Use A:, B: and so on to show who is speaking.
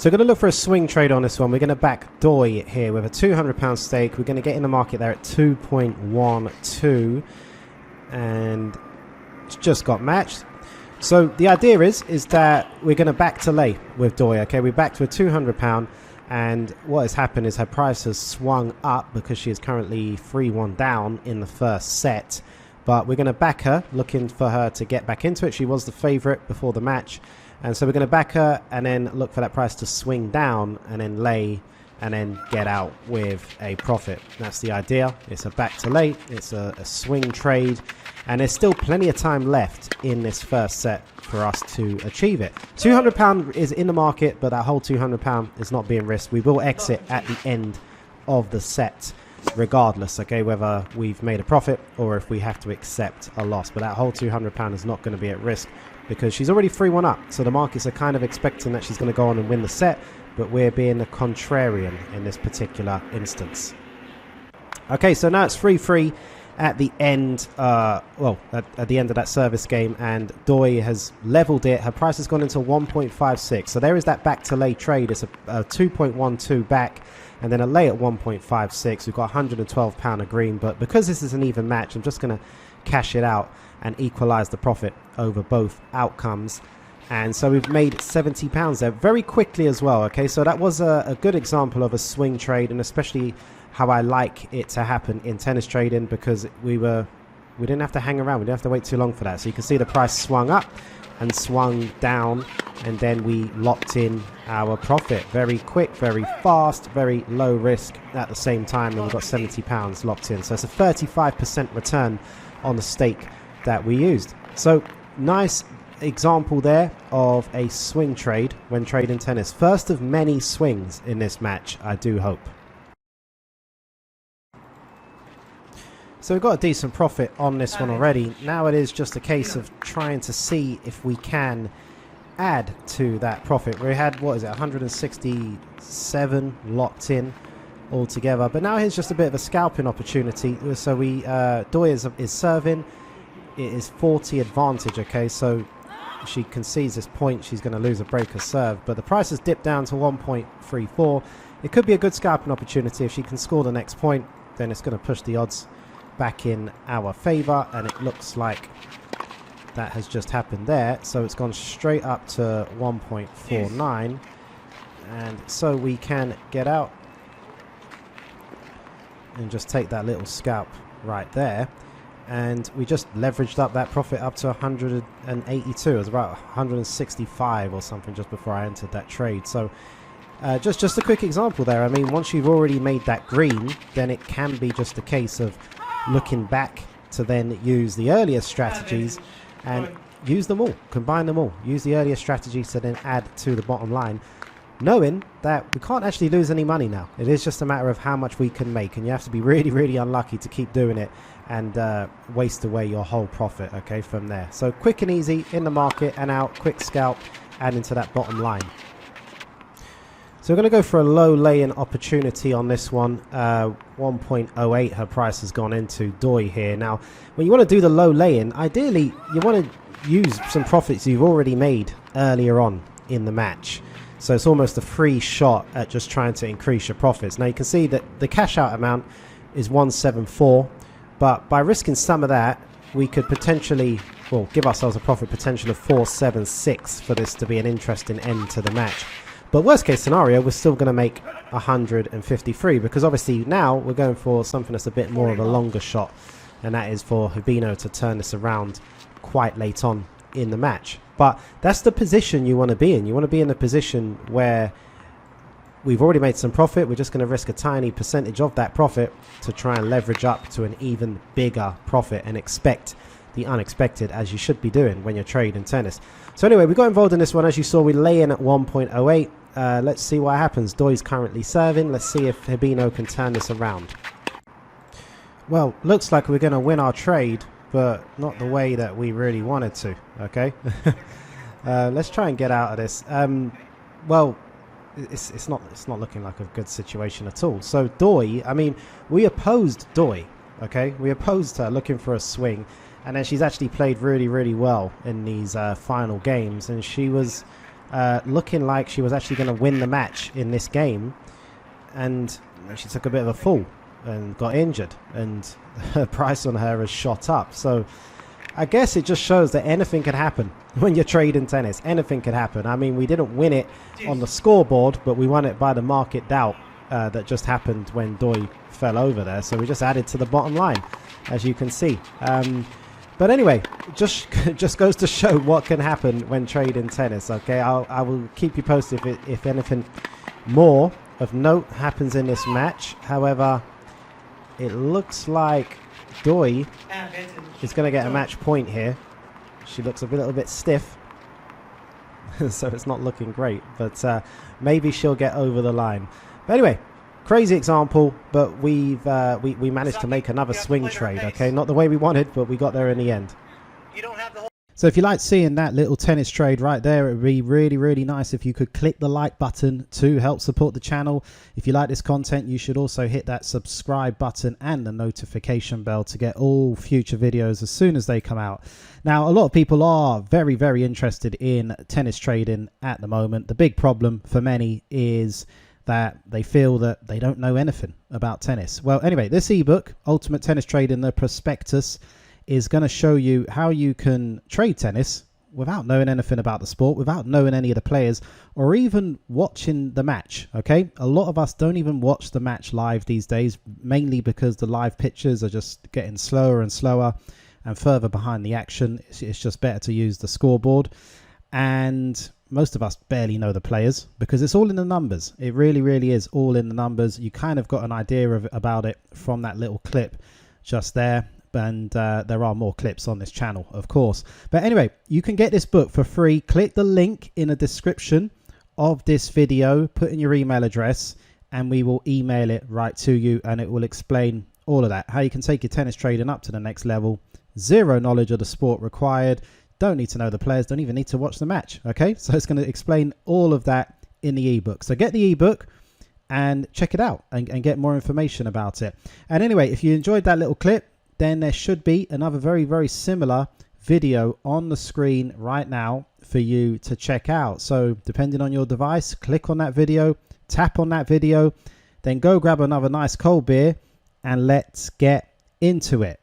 A: So we're going to look for a swing trade on this one. We're going to back Doi here with a £200 stake. We're going to get in the market there at 2.12, and it's just got matched. So the idea is that we're going to back to lay with Doi. Okay, we back to a £200, and what has happened is her price has swung up because she is currently 3-1 down in the first set. But we're going to back her, looking for her to get back into it. She was the favourite before the match. And so we're going to back her and then look for that price to swing down and then lay and then get out with a profit. That's the idea. It's a back to lay. It's a swing trade. And there's still plenty of time left in this first set for us to achieve it. £200 is in the market, but that whole £200 is not being risked. We will exit at the end of the set regardless, okay, whether we've made a profit or if we have to accept a loss. But that whole £200 is not going to be at risk because she's already 3-1 up. So the markets are kind of expecting that she's going to go on and win the set, but we're being the contrarian in this particular instance. Okay, so now it's 3-3 at the end, at the end of that service game, and Doi has leveled it. Her price has gone into 1.56. So there is that back to lay trade. It's a 2.12 back and then a lay at 1.56. We've got £112 of green, but because this is an even match, I'm just going to cash it out and equalize the profit over both outcomes. And so we've made £70 there very quickly as well. Okay, so that was a good example of a swing trade, and especially how I like it to happen in tennis trading, because we didn't have to hang around. We didn't have to wait too long for that. So you can see the price swung up and swung down, and then we locked in our profit very quick, very fast, very low risk at the same time, and we've got £70 locked in. So it's a 35% return on the stake that we used. So nice example there of a swing trade when trading tennis. First of many swings in this match, I do hope. So we've got a decent profit on this one already. Now it is just a case of trying to see if we can add to that profit. We had, what is it, 167 locked in altogether. But now here's just a bit of a scalping opportunity. So Doi is serving. It is 40 advantage, okay? So if she concedes this point, she's going to lose a break of serve. But the price has dipped down to 1.34. It could be a good scalping opportunity. If she can score the next point, then it's going to push the odds back in our favor, and it looks like that has just happened there. So it's gone straight up to 1.49, and so we can get out and just take that little scalp right there, and we just leveraged up that profit up to 182. It was about 165 or something just before I entered that trade. So just a quick example there. I mean, once you've already made that green, then it can be just a case of looking back to then use the earlier strategies and use them all, combine them all, use the earlier strategies to then add to the bottom line, knowing that we can't actually lose any money now. It is just a matter of how much we can make, and you have to be really, really unlucky to keep doing it and waste away your whole profit, okay, from there. So quick and easy in the market and out, quick scalp, adding to that bottom line. So we're going to go for a low lay-in opportunity on this one. 1.08 her price has gone into Doi here. Now, when you want to do the low lay-in, ideally you want to use some profits you've already made earlier on in the match. So it's almost a free shot at just trying to increase your profits. Now you can see that the cash out amount is 174, but by risking some of that, we could potentially, well, give ourselves a profit potential of 476 for this to be an interesting end to the match. But worst case scenario, we're still going to make 153, because obviously now we're going for something that's a bit more of a longer shot, and that is for Hibino to turn this around quite late on in the match. But that's the position you want to be in. You want to be in a position where we've already made some profit. We're just going to risk a tiny percentage of that profit to try and leverage up to an even bigger profit and expect the unexpected, as you should be doing when you're trading tennis. So anyway, we got involved in this one. As you saw, we lay in at 1.08. Let's see what happens. Doi's currently serving. Let's see if Hibino can turn this around. Well, looks like we're going to win our trade, but not the way that we really wanted to, okay? Let's try and get out of this. Well, it's not looking like a good situation at all. So Doi, I mean, we opposed Doi, okay? We opposed her looking for a swing, and then she's actually played really, really well in these final games, and she was looking like she was actually going to win the match in this game, and she took a bit of a fall and got injured, and her price on her has shot up. So I guess it just shows that anything can happen when you're trading tennis. Anything can happen. I mean, we didn't win it on the scoreboard, but we won it by the market doubt that just happened when Doi fell over there. So we just added to the bottom line, as you can see. But anyway, just goes to show what can happen when trading tennis. Okay, I will keep you posted if anything more of note happens in this match. However, it looks like Doi is going to get a match point here. She looks a little bit stiff, so it's not looking great, but maybe she'll get over the line. But anyway, crazy example, but we managed to make another swing trade. Okay, not the way we wanted, but we got there in the end.
B: You don't have the whole.
C: So if you like seeing that little tennis trade right there, it would be really, really nice if you could click the like button to help support the channel. If you like this content, you should also hit that subscribe button and the notification bell to get all future videos as soon as they come out. Now, a lot of people are very, very interested in tennis trading at the moment. The big problem for many is that they feel that they don't know anything about tennis. Well, anyway, this ebook, Ultimate Tennis Trading, the prospectus, is going to show you how you can trade tennis without knowing anything about the sport, without knowing any of the players, or even watching the match. Okay, a lot of us don't even watch the match live these days, mainly because the live pictures are just getting slower and slower and further behind the action. It's just better to use the scoreboard, and most of us barely know the players because it's all in the numbers. It really, really is all in the numbers. You kind of got an idea about it from that little clip just there. And there are more clips on this channel, of course. But anyway, you can get this book for free. Click the link in the description of this video, put in your email address, and we will email it right to you, and it will explain all of that, how you can take your tennis trading up to the next level. Zero knowledge of the sport required. Don't need to know the players, don't even need to watch the match. Okay, so it's going to explain all of that in the ebook. So get the ebook and check it out and get more information about it. And anyway, if you enjoyed that little clip, then there should be another very, very similar video on the screen right now for you to check out. So depending on your device, click on that video, tap on that video, then go grab another nice cold beer and let's get into it.